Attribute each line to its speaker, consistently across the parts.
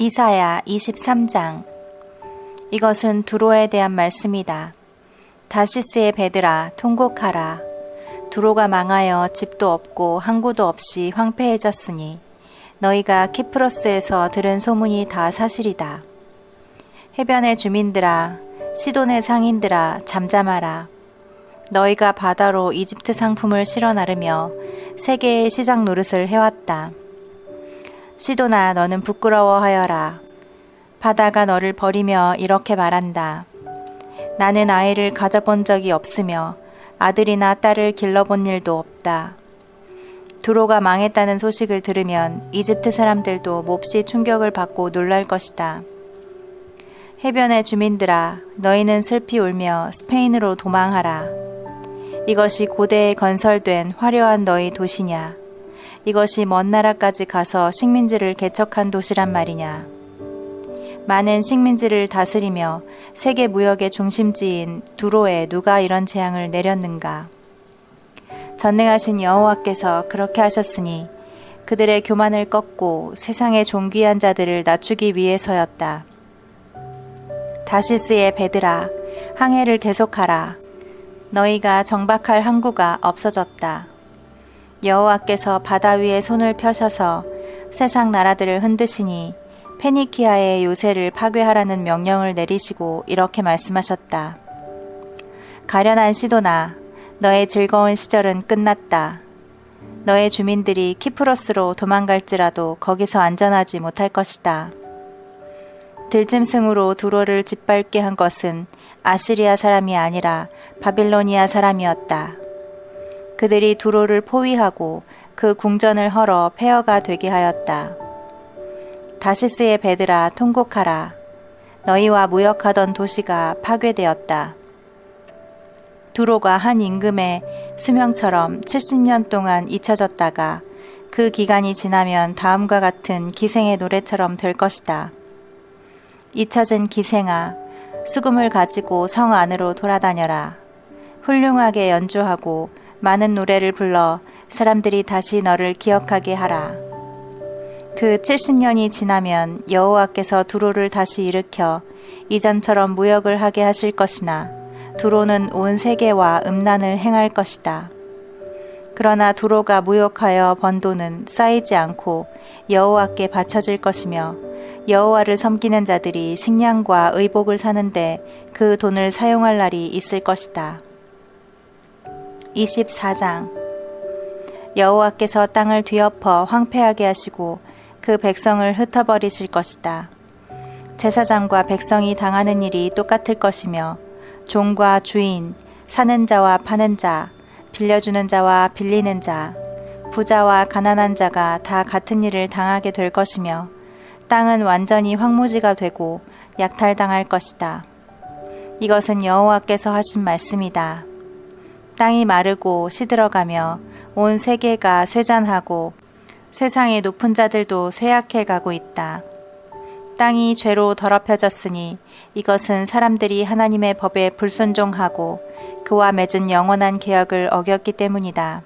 Speaker 1: 이사야 23장. 이것은 두로에 대한 말씀이다. 다시스의 배들아, 통곡하라. 두로가 망하여 집도 없고 항구도 없이 황폐해졌으니 너희가 키프로스에서 들은 소문이 다 사실이다. 해변의 주민들아, 시돈의 상인들아, 잠잠하라. 너희가 바다로 이집트 상품을 실어 나르며 세계의 시장 노릇을 해왔다. 시돈아, 너는 부끄러워하여라. 바다가 너를 버리며 이렇게 말한다. 나는 아이를 가져본 적이 없으며 아들이나 딸을 길러본 일도 없다. 두로가 망했다는 소식을 들으면 이집트 사람들도 몹시 충격을 받고 놀랄 것이다. 해변의 주민들아, 너희는 슬피 울며 스페인으로 도망하라. 이것이 고대에 건설된 화려한 너희 도시냐? 이것이 먼 나라까지 가서 식민지를 개척한 도시란 말이냐. 많은 식민지를 다스리며 세계 무역의 중심지인 두로에 누가 이런 재앙을 내렸는가. 전능하신 여호와께서 그렇게 하셨으니 그들의 교만을 꺾고 세상의 존귀한 자들을 낮추기 위해서였다. 다시스의 배들아, 항해를 계속하라. 너희가 정박할 항구가 없어졌다. 여호와께서 바다 위에 손을 펴셔서 세상 나라들을 흔드시니 페니키아의 요새를 파괴하라는 명령을 내리시고 이렇게 말씀하셨다. 가련한 시돈아, 너의 즐거운 시절은 끝났다. 너의 주민들이 키프로스로 도망갈지라도 거기서 안전하지 못할 것이다. 들짐승으로 두로를 짓밟게 한 것은 아시리아 사람이 아니라 바빌로니아 사람이었다. 그들이 두로를 포위하고 그 궁전을 헐어 폐허가 되게 하였다. 다시스의 배들아, 통곡하라. 너희와 무역하던 도시가 파괴되었다. 두로가 한 임금의 수명처럼 70년 동안 잊혀졌다가 그 기간이 지나면 다음과 같은 기생의 노래처럼 될 것이다. 잊혀진 기생아, 수금을 가지고 성 안으로 돌아다녀라. 훌륭하게 연주하고 많은 노래를 불러 사람들이 다시 너를 기억하게 하라. 그 70년이 지나면 여호와께서 두로를 다시 일으켜 이전처럼 무역을 하게 하실 것이나 두로는 온 세계와 음란을 행할 것이다. 그러나 두로가 무역하여 번 돈은 쌓이지 않고 여호와께 바쳐질 것이며 여호와를 섬기는 자들이 식량과 의복을 사는데 그 돈을 사용할 날이 있을 것이다. 24장. 여호와께서 땅을 뒤엎어 황폐하게 하시고 그 백성을 흩어버리실 것이다. 제사장과 백성이 당하는 일이 똑같을 것이며 종과 주인, 사는 자와 파는 자, 빌려주는 자와 빌리는 자, 부자와 가난한 자가 다 같은 일을 당하게 될 것이며 땅은 완전히 황무지가 되고 약탈당할 것이다. 이것은 여호와께서 하신 말씀이다. 땅이 마르고 시들어가며 온 세계가 쇠잔하고 세상의 높은 자들도 쇠약해 가고 있다. 땅이 죄로 더럽혀졌으니 이것은 사람들이 하나님의 법에 불순종하고 그와 맺은 영원한 계약을 어겼기 때문이다.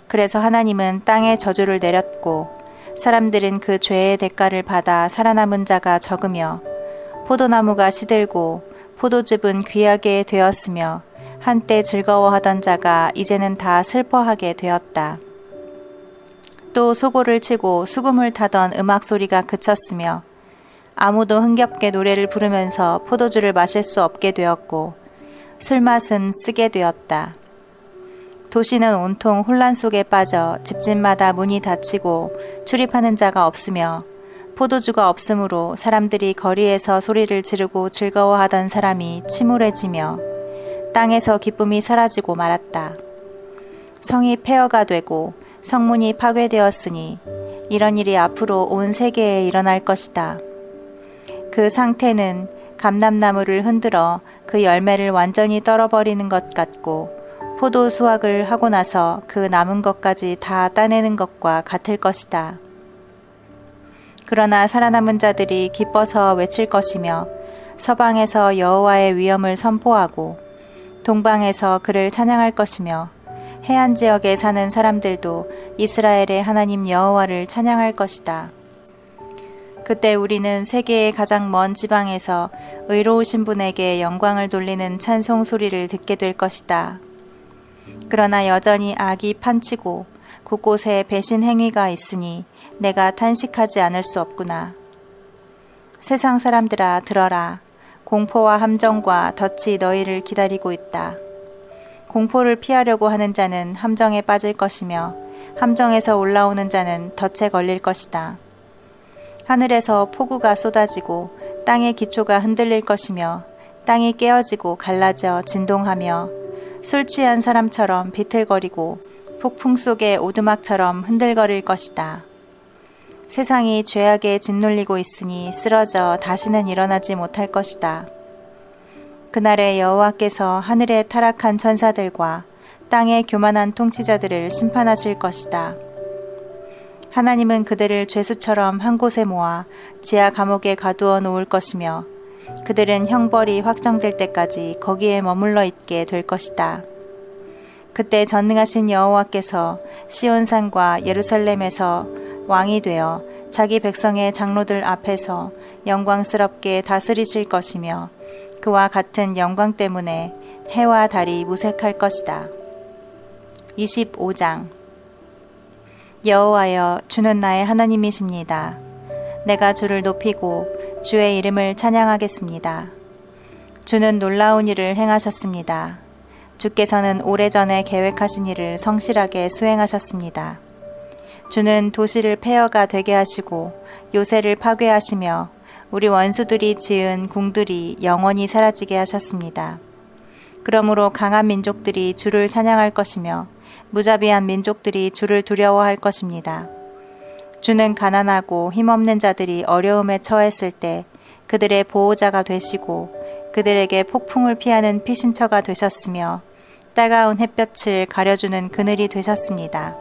Speaker 1: 그래서 하나님은 땅에 저주를 내렸고 사람들은 그 죄의 대가를 받아 살아남은 자가 적으며 포도나무가 시들고 포도즙은 귀하게 되었으며 한때 즐거워하던 자가 이제는 다 슬퍼하게 되었다. 또 소고를 치고 수금을 타던 음악 소리가 그쳤으며 아무도 흥겹게 노래를 부르면서 포도주를 마실 수 없게 되었고 술맛은 쓰게 되었다. 도시는 온통 혼란 속에 빠져 집집마다 문이 닫히고 출입하는 자가 없으며 포도주가 없으므로 사람들이 거리에서 소리를 지르고 즐거워하던 사람이 침울해지며 땅에서 기쁨이 사라지고 말았다. 성이 폐허가 되고 성문이 파괴되었으니 이런 일이 앞으로 온 세계에 일어날 것이다. 그 상태는 감람나무를 흔들어 그 열매를 완전히 떨어버리는 것 같고 포도 수확을 하고 나서 그 남은 것까지 다 따내는 것과 같을 것이다. 그러나 살아남은 자들이 기뻐서 외칠 것이며 서방에서 여호와의 위엄을 선포하고 동방에서 그를 찬양할 것이며 해안 지역에 사는 사람들도 이스라엘의 하나님 여호와를 찬양할 것이다. 그때 우리는 세계의 가장 먼 지방에서 의로우신 분에게 영광을 돌리는 찬송 소리를 듣게 될 것이다. 그러나 여전히 악이 판치고 곳곳에 배신 행위가 있으니 내가 탄식하지 않을 수 없구나. 세상 사람들아 들어라. 공포와 함정과 덫이 너희를 기다리고 있다. 공포를 피하려고 하는 자는 함정에 빠질 것이며 함정에서 올라오는 자는 덫에 걸릴 것이다. 하늘에서 폭우가 쏟아지고 땅의 기초가 흔들릴 것이며 땅이 깨어지고 갈라져 진동하며 술 취한 사람처럼 비틀거리고 폭풍 속의 오두막처럼 흔들거릴 것이다. 세상이 죄악에 짓눌리고 있으니 쓰러져 다시는 일어나지 못할 것이다. 그날에 여호와께서 하늘에 타락한 천사들과 땅의 교만한 통치자들을 심판하실 것이다. 하나님은 그들을 죄수처럼 한 곳에 모아 지하 감옥에 가두어 놓을 것이며 그들은 형벌이 확정될 때까지 거기에 머물러 있게 될 것이다. 그때 전능하신 여호와께서 시온산과 예루살렘에서 왕이 되어 자기 백성의 장로들 앞에서 영광스럽게 다스리실 것이며 그와 같은 영광 때문에 해와 달이 무색할 것이다. 25장 여호와여 주는 나의 하나님이십니다. 내가 주를 높이고 주의 이름을 찬양하겠습니다. 주는 놀라운 일을 행하셨습니다. 주께서는 오래전에 계획하신 일을 성실하게 수행하셨습니다. 주는 도시를 폐허가 되게 하시고 요새를 파괴하시며 우리 원수들이 지은 궁들이 영원히 사라지게 하셨습니다. 그러므로 강한 민족들이 주를 찬양할 것이며 무자비한 민족들이 주를 두려워할 것입니다. 주는 가난하고 힘없는 자들이 어려움에 처했을 때 그들의 보호자가 되시고 그들에게 폭풍을 피하는 피신처가 되셨으며 따가운 햇볕을 가려주는 그늘이 되셨습니다.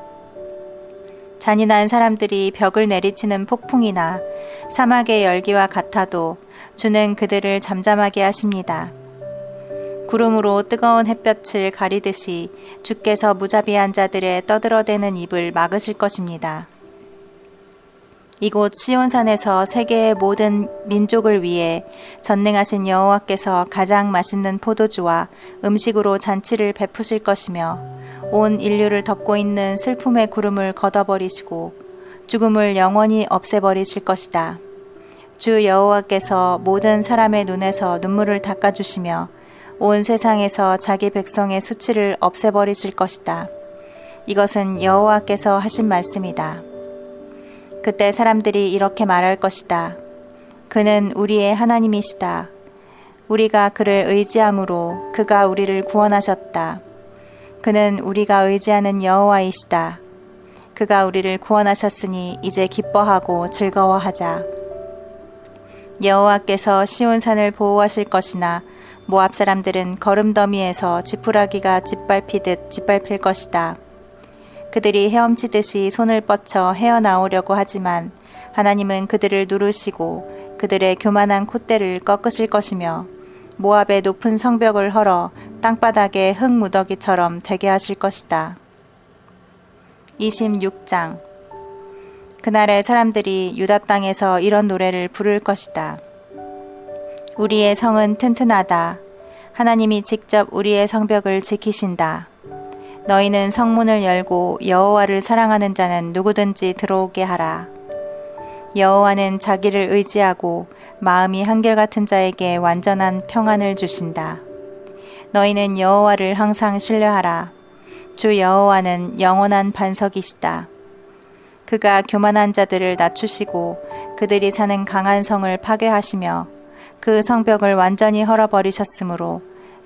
Speaker 1: 잔인한 사람들이 벽을 내리치는 폭풍이나 사막의 열기와 같아도 주는 그들을 잠잠하게 하십니다. 구름으로 뜨거운 햇볕을 가리듯이 주께서 무자비한 자들의 떠들어대는 입을 막으실 것입니다. 이곳 시온산에서 세계의 모든 민족을 위해 전능하신 여호와께서 가장 맛있는 포도주와 음식으로 잔치를 베푸실 것이며 온 인류를 덮고 있는 슬픔의 구름을 걷어버리시고 죽음을 영원히 없애버리실 것이다. 주 여호와께서 모든 사람의 눈에서 눈물을 닦아주시며 온 세상에서 자기 백성의 수치를 없애버리실 것이다. 이것은 여호와께서 하신 말씀이다. 그때 사람들이 이렇게 말할 것이다. 그는 우리의 하나님이시다. 우리가 그를 의지함으로 그가 우리를 구원하셨다. 그는 우리가 의지하는 여호와이시다. 그가 우리를 구원하셨으니 이제 기뻐하고 즐거워하자. 여호와께서 시온산을 보호하실 것이나 모압 사람들은 거름더미에서 지푸라기가 짓밟히듯 짓밟힐 것이다. 그들이 헤엄치듯이 손을 뻗쳐 헤어나오려고 하지만 하나님은 그들을 누르시고 그들의 교만한 콧대를 꺾으실 것이며 모압의 높은 성벽을 헐어 땅바닥에 흙 무더기처럼 되게 하실 것이다. 26장 그날의 사람들이 유다 땅에서 이런 노래를 부를 것이다. 우리의 성은 튼튼하다. 하나님이 직접 우리의 성벽을 지키신다. 너희는 성문을 열고 여호와를 사랑하는 자는 누구든지 들어오게 하라. 여호와는 자기를 의지하고 마음이 한결같은 자에게 완전한 평안을 주신다. 너희는 여호와를 항상 신뢰하라. 주 여호와는 영원한 반석이시다. 그가 교만한 자들을 낮추시고 그들이 사는 강한 성을 파괴하시며 그 성벽을 완전히 헐어버리셨으므로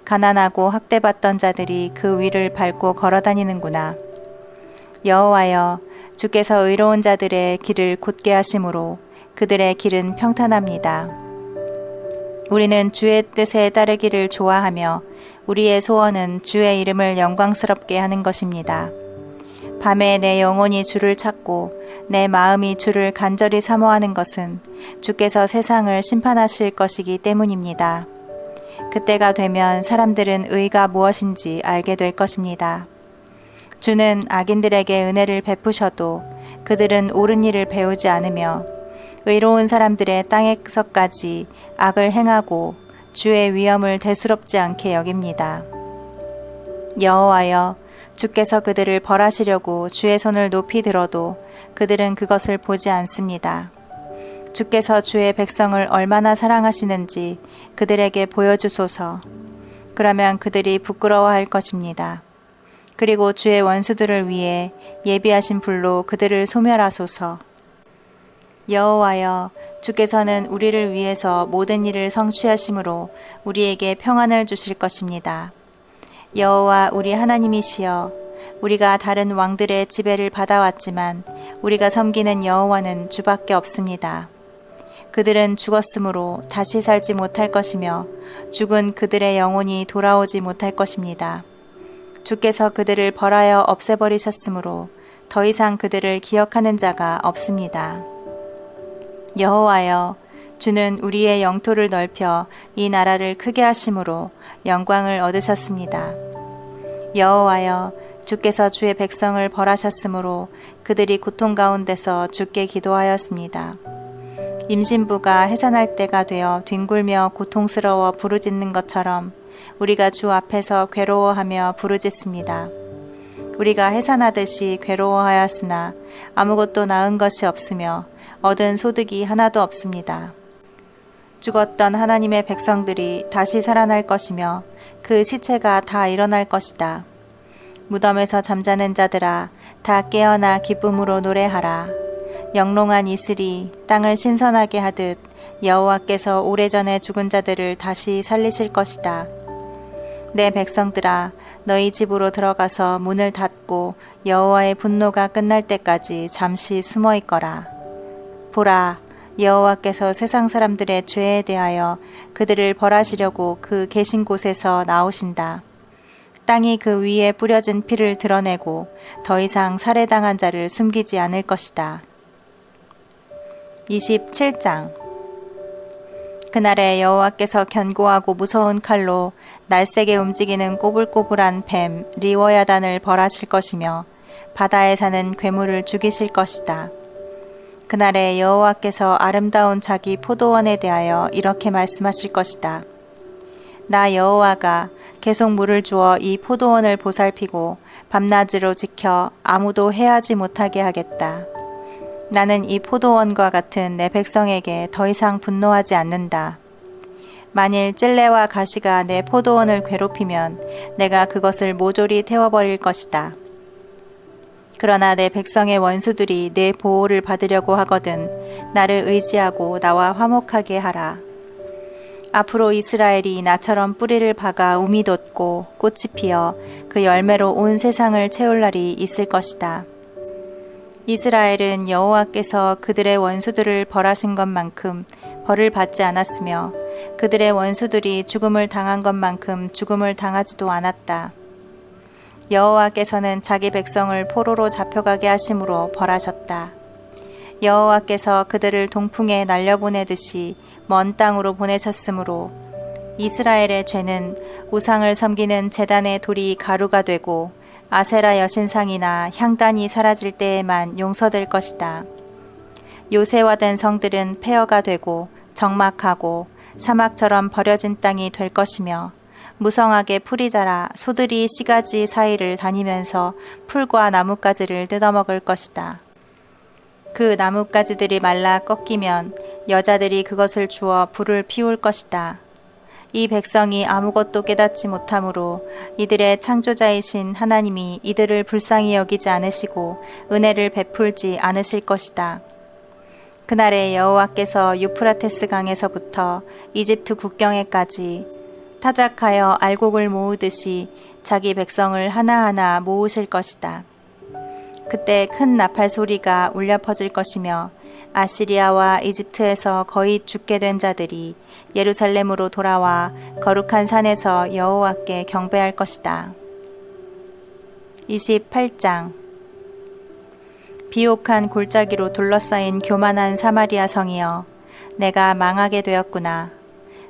Speaker 1: 가난하고 학대받던 자들이 그 위를 밟고 걸어다니는구나. 여호와여, 주께서 의로운 자들의 길을 곧게 하심으로 그들의 길은 평탄합니다. 우리는 주의 뜻에 따르기를 좋아하며 우리의 소원은 주의 이름을 영광스럽게 하는 것입니다. 밤에 내 영혼이 주를 찾고 내 마음이 주를 간절히 사모하는 것은 주께서 세상을 심판하실 것이기 때문입니다. 그때가 되면 사람들은 의가 무엇인지 알게 될 것입니다. 주는 악인들에게 은혜를 베푸셔도 그들은 옳은 일을 배우지 않으며 의로운 사람들의 땅에서까지 악을 행하고 주의 위엄을 대수롭지 않게 여깁니다. 여호와여, 주께서 그들을 벌하시려고 주의 손을 높이 들어도 그들은 그것을 보지 않습니다. 주께서 주의 백성을 얼마나 사랑하시는지 그들에게 보여주소서. 그러면 그들이 부끄러워할 것입니다. 그리고 주의 원수들을 위해 예비하신 불로 그들을 소멸하소서. 여호와여, 주께서는 우리를 위해서 모든 일을 성취하심으로 우리에게 평안을 주실 것입니다. 여호와 우리 하나님이시여, 우리가 다른 왕들의 지배를 받아왔지만 우리가 섬기는 여호와는 주밖에 없습니다. 그들은 죽었으므로 다시 살지 못할 것이며 죽은 그들의 영혼이 돌아오지 못할 것입니다. 주께서 그들을 벌하여 없애버리셨으므로 더 이상 그들을 기억하는 자가 없습니다. 여호와여, 주는 우리의 영토를 넓혀 이 나라를 크게 하심으로 영광을 얻으셨습니다. 여호와여, 주께서 주의 백성을 벌하셨으므로 그들이 고통 가운데서 주께 기도하였습니다. 임신부가 해산할 때가 되어 뒹굴며 고통스러워 부르짖는 것처럼 우리가 주 앞에서 괴로워하며 부르짖습니다. 우리가 해산하듯이 괴로워하였으나 아무것도 낳은 것이 없으며 얻은 소득이 하나도 없습니다. 죽었던 하나님의 백성들이 다시 살아날 것이며 그 시체가 다 일어날 것이다. 무덤에서 잠자는 자들아, 다 깨어나 기쁨으로 노래하라. 영롱한 이슬이 땅을 신선하게 하듯 여호와께서 오래전에 죽은 자들을 다시 살리실 것이다. 내 백성들아, 너희 집으로 들어가서 문을 닫고 여호와의 분노가 끝날 때까지 잠시 숨어 있거라. 보라, 여호와께서 세상 사람들의 죄에 대하여 그들을 벌하시려고 그 계신 곳에서 나오신다. 땅이 그 위에 뿌려진 피를 드러내고 더 이상 살해당한 자를 숨기지 않을 것이다. 27장. 그날에 여호와께서 견고하고 무서운 칼로 날쌔게 움직이는 꼬불꼬불한 뱀 리워야단을 벌하실 것이며 바다에 사는 괴물을 죽이실 것이다. 그날에 여호와께서 아름다운 자기 포도원에 대하여 이렇게 말씀하실 것이다. 나 여호와가 계속 물을 주어 이 포도원을 보살피고 밤낮으로 지켜 아무도 해하지 못하게 하겠다. 나는 이 포도원과 같은 내 백성에게 더 이상 분노하지 않는다. 만일 찔레와 가시가 내 포도원을 괴롭히면 내가 그것을 모조리 태워버릴 것이다. 그러나 내 백성의 원수들이 내 보호를 받으려고 하거든 나를 의지하고 나와 화목하게 하라. 앞으로 이스라엘이 나처럼 뿌리를 박아 움이 돋고 꽃이 피어 그 열매로 온 세상을 채울 날이 있을 것이다. 이스라엘은 여호와께서 그들의 원수들을 벌하신 것만큼 벌을 받지 않았으며 그들의 원수들이 죽음을 당한 것만큼 죽음을 당하지도 않았다. 여호와께서는 자기 백성을 포로로 잡혀가게 하심으로 벌하셨다. 여호와께서 그들을 동풍에 날려보내듯이 먼 땅으로 보내셨으므로 이스라엘의 죄는 우상을 섬기는 제단의 돌이 가루가 되고 아세라 여신상이나 향단이 사라질 때에만 용서될 것이다. 요새화된 성들은 폐허가 되고 적막하고 사막처럼 버려진 땅이 될 것이며 무성하게 풀이 자라 소들이 씨가지 사이를 다니면서 풀과 나뭇가지를 뜯어먹을 것이다. 그 나뭇가지들이 말라 꺾이면 여자들이 그것을 주워 불을 피울 것이다. 이 백성이 아무것도 깨닫지 못하므로 이들의 창조자이신 하나님이 이들을 불쌍히 여기지 않으시고 은혜를 베풀지 않으실 것이다. 그날에 여호와께서 유프라테스 강에서부터 이집트 국경에까지 타작하여 알곡을 모으듯이 자기 백성을 하나하나 모으실 것이다. 그때 큰 나팔 소리가 울려 퍼질 것이며 아시리아와 이집트에서 거의 죽게 된 자들이 예루살렘으로 돌아와 거룩한 산에서 여호와께 경배할 것이다. 28장. 비옥한 골짜기로 둘러싸인 교만한 사마리아 성이여, 내가 망하게 되었구나.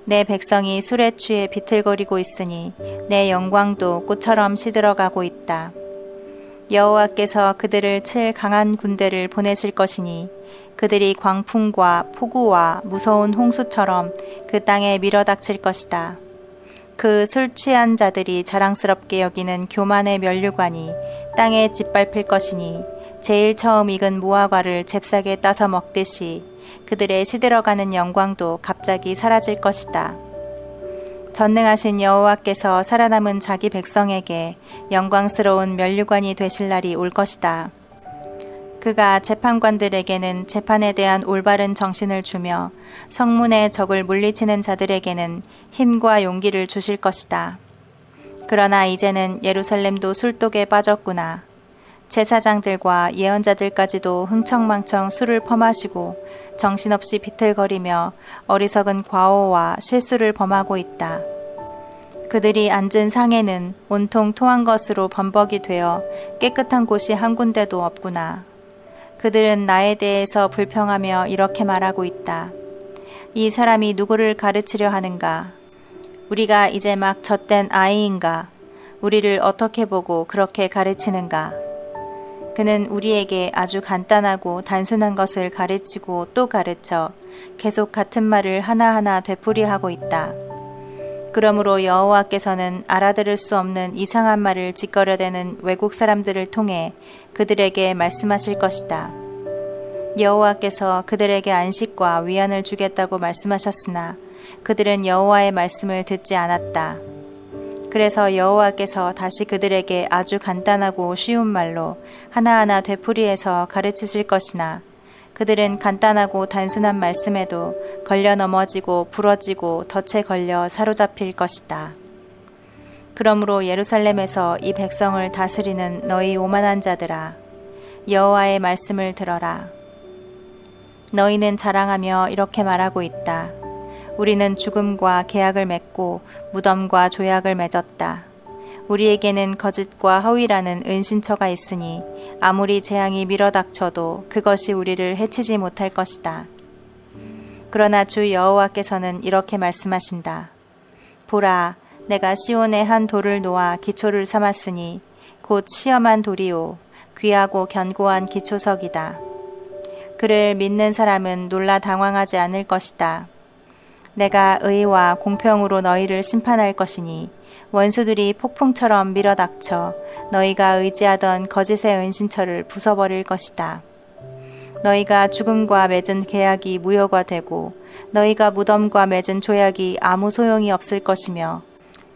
Speaker 1: 내 백성이 술에 취해 비틀거리고 있으니 내 영광도 꽃처럼 시들어가고 있다. 여호와께서 그들을 칠 강한 군대를 보내실 것이니 그들이 광풍과 폭우와 무서운 홍수처럼 그 땅에 밀어닥칠 것이다. 그 술 취한 자들이 자랑스럽게 여기는 교만의 면류관이 땅에 짓밟힐 것이니 제일 처음 익은 무화과를 잽싸게 따서 먹듯이 그들의 시들어가는 영광도 갑자기 사라질 것이다. 전능하신 여호와께서 살아남은 자기 백성에게 영광스러운 면류관이 되실 날이 올 것이다. 그가 재판관들에게는 재판에 대한 올바른 정신을 주며 성문의 적을 물리치는 자들에게는 힘과 용기를 주실 것이다. 그러나 이제는 예루살렘도 술독에 빠졌구나. 제사장들과 예언자들까지도 흥청망청 술을 퍼마시고 정신없이 비틀거리며 어리석은 과오와 실수를 범하고 있다. 그들이 앉은 상에는 온통 토한 것으로 범벅이 되어 깨끗한 곳이 한 군데도 없구나. 그들은 나에 대해서 불평하며 이렇게 말하고 있다. 이 사람이 누구를 가르치려 하는가? 우리가 이제 막 젖된 아이인가? 우리를 어떻게 보고 그렇게 가르치는가? 그는 우리에게 아주 간단하고 단순한 것을 가르치고 또 가르쳐 계속 같은 말을 하나하나 되풀이하고 있다. 그러므로 여호와께서는 알아들을 수 없는 이상한 말을 짓거려대는 외국 사람들을 통해 그들에게 말씀하실 것이다. 여호와께서 그들에게 안식과 위안을 주겠다고 말씀하셨으나 그들은 여호와의 말씀을 듣지 않았다. 그래서 여호와께서 다시 그들에게 아주 간단하고 쉬운 말로 하나하나 되풀이해서 가르치실 것이나 그들은 간단하고 단순한 말씀에도 걸려 넘어지고 부러지고 덫에 걸려 사로잡힐 것이다. 그러므로 예루살렘에서 이 백성을 다스리는 너희 오만한 자들아, 여호와의 말씀을 들어라. 너희는 자랑하며 이렇게 말하고 있다. 우리는 죽음과 계약을 맺고 무덤과 조약을 맺었다. 우리에게는 거짓과 허위라는 은신처가 있으니 아무리 재앙이 밀어닥쳐도 그것이 우리를 해치지 못할 것이다. 그러나 주 여호와께서는 이렇게 말씀하신다. 보라, 내가 시온에 한 돌을 놓아 기초를 삼았으니 곧 시험한 돌이요 귀하고 견고한 기초석이다. 그를 믿는 사람은 놀라 당황하지 않을 것이다. 내가 의와 공평으로 너희를 심판할 것이니 원수들이 폭풍처럼 밀어닥쳐 너희가 의지하던 거짓의 은신처를 부숴버릴 것이다. 너희가 죽음과 맺은 계약이 무효가 되고 너희가 무덤과 맺은 조약이 아무 소용이 없을 것이며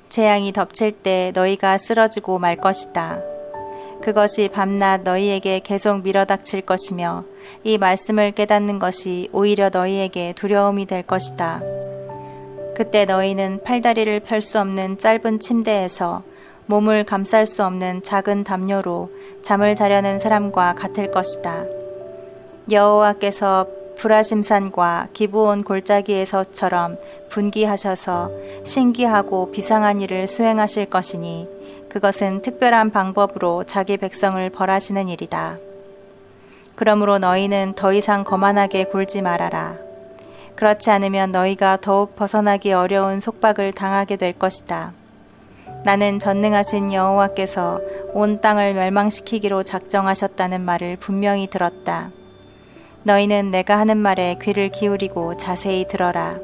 Speaker 1: 재앙이 덮칠 때 너희가 쓰러지고 말 것이다. 그것이 밤낮 너희에게 계속 밀어닥칠 것이며 이 말씀을 깨닫는 것이 오히려 너희에게 두려움이 될 것이다. 그때 너희는 팔다리를 펼 수 없는 짧은 침대에서 몸을 감쌀 수 없는 작은 담요로 잠을 자려는 사람과 같을 것이다. 여호와께서 브라심산과 기브온 골짜기에서처럼 분기하셔서 신기하고 비상한 일을 수행하실 것이니 그것은 특별한 방법으로 자기 백성을 벌하시는 일이다. 그러므로 너희는 더 이상 거만하게 굴지 말아라. 그렇지 않으면 너희가 더욱 벗어나기 어려운 속박을 당하게 될 것이다. 나는 전능하신 여호와께서 온 땅을 멸망시키기로 작정하셨다는 말을 분명히 들었다. 너희는 내가 하는 말에 귀를 기울이고 자세히 들어라.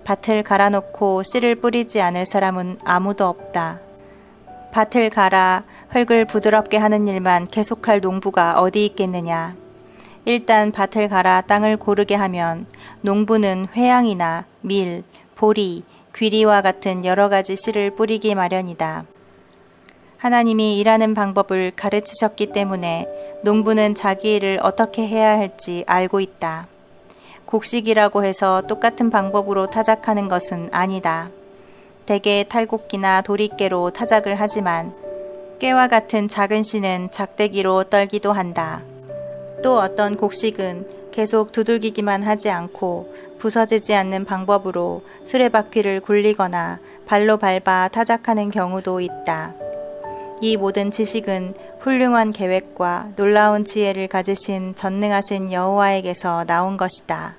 Speaker 1: 밭을 갈아놓고 씨를 뿌리지 않을 사람은 아무도 없다. 밭을 갈아 흙을 부드럽게 하는 일만 계속할 농부가 어디 있겠느냐. 일단 밭을 갈아 땅을 고르게 하면 농부는 회양이나 밀, 보리, 귀리와 같은 여러 가지 씨를 뿌리기 마련이다. 하나님이 일하는 방법을 가르치셨기 때문에 농부는 자기 일을 어떻게 해야 할지 알고 있다. 곡식이라고 해서 똑같은 방법으로 타작하는 것은 아니다. 대개 탈곡기나 도리깨로 타작을 하지만 깨와 같은 작은 씨는 작대기로 떨기도 한다. 또 어떤 곡식은 계속 두들기기만 하지 않고 부서지지 않는 방법으로 수레바퀴를 굴리거나 발로 밟아 타작하는 경우도 있다. 이 모든 지식은 훌륭한 계획과 놀라운 지혜를 가지신 전능하신 여호와에게서 나온 것이다.